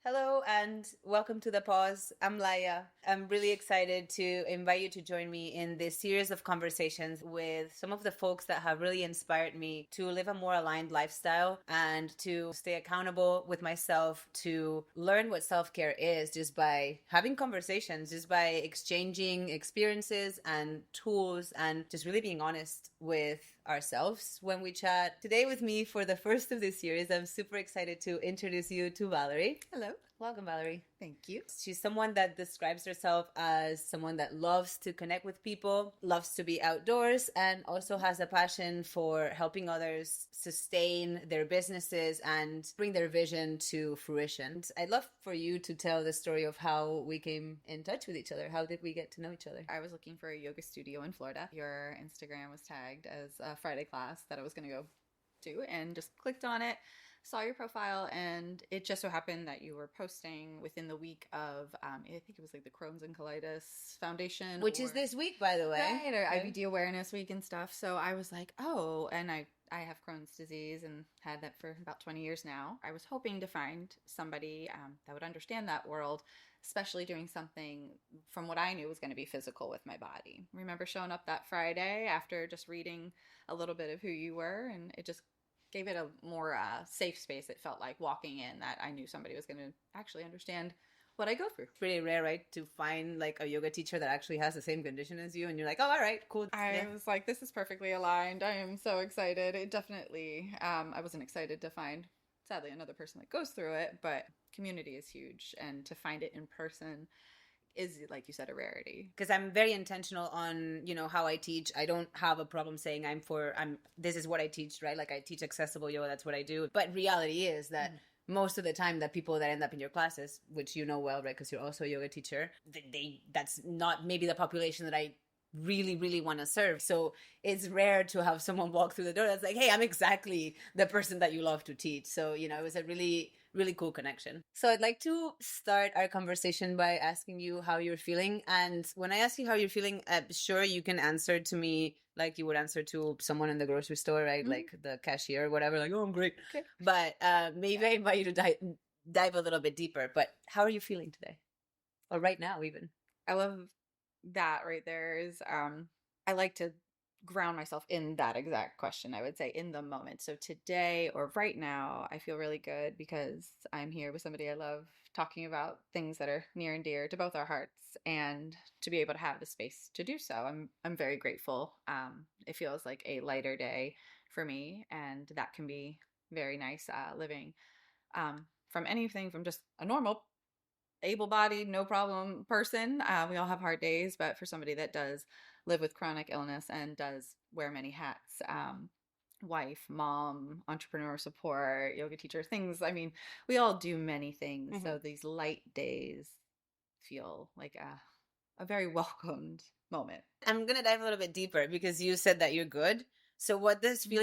Hello and welcome to The Pause. I'm Laya. I'm really excited to invite you to join me in this series of conversations with some of the folks that have really inspired me to live a more aligned lifestyle and to stay accountable with myself, to learn what self-care is just by having conversations, just by exchanging experiences and tools and just really being honest with ourselves when we chat. Today with me for the first of this series, I'm super excited to introduce you to Valerie. Hello. Welcome, Valerie. Thank you. She's someone that describes herself as someone that loves to connect with people, loves to be outdoors, and also has a passion for helping others sustain their businesses and bring their vision to fruition. I'd love for you to tell the story of how we came in touch with each other. How did we get to know each other? I was looking for a yoga studio in Florida. Your Instagram was tagged as a Friday class that I was going to go to and just clicked on it. Saw your profile, and it just so happened that you were posting within the week of, I think it was like the Crohn's and Colitis Foundation. Which is this week, by the way. Right, or IBD Awareness Week and stuff. So I was like, oh, and I have Crohn's disease and had that for about 20 years now. I was hoping to find somebody that would understand that world, especially doing something from what I knew was going to be physical with my body. Remember showing up that Friday after just reading a little bit of who you were, and it just gave it a more safe space. It felt like walking in that I knew somebody was going to actually understand what I go through. It's pretty rare, right, to find like a yoga teacher that actually has the same condition as you, and you're like, oh, all right, cool. I was like, this is perfectly aligned. I am so excited. It definitely, I wasn't excited to find, sadly, another person that goes through it, but community is huge, and to find it in person is, like you said, a rarity. Because I'm very intentional on, how I teach. I don't have a problem saying this is what I teach, right? Like I teach accessible yoga, that's what I do. But reality is that most of the time that people that end up in your classes, which you know well, right? Because you're also a yoga teacher, that's not maybe the population that I really, really want to serve. So it's rare to have someone walk through the door that's like, hey, I'm exactly the person that you love to teach. So, it was a really, really cool connection. So I'd like to start our conversation by asking you how you're feeling. And when I ask you how you're feeling, sure, you can answer to me like you would answer to someone in the grocery store, right? Like the cashier or whatever, like, oh, I'm great. Okay. But maybe I invite you to dive a little bit deeper. But how are you feeling today? Or right now even? I love that right there is, I like to ground myself in that exact question, I would say, in the moment. So today or right now, I feel really good because I'm here with somebody I love, talking about things that are near and dear to both our hearts, and to be able to have the space to do so. I'm very grateful. It feels like a lighter day for me, and that can be very nice, living from anything from just a normal able-bodied, no problem person. We all have hard days, but for somebody that does live with chronic illness and does wear many hats, wife, mom, entrepreneur support, yoga teacher, things. I mean, we all do many things. So these light days feel like a very welcomed moment. I'm going to dive a little bit deeper because you said that you're good. So what does feeling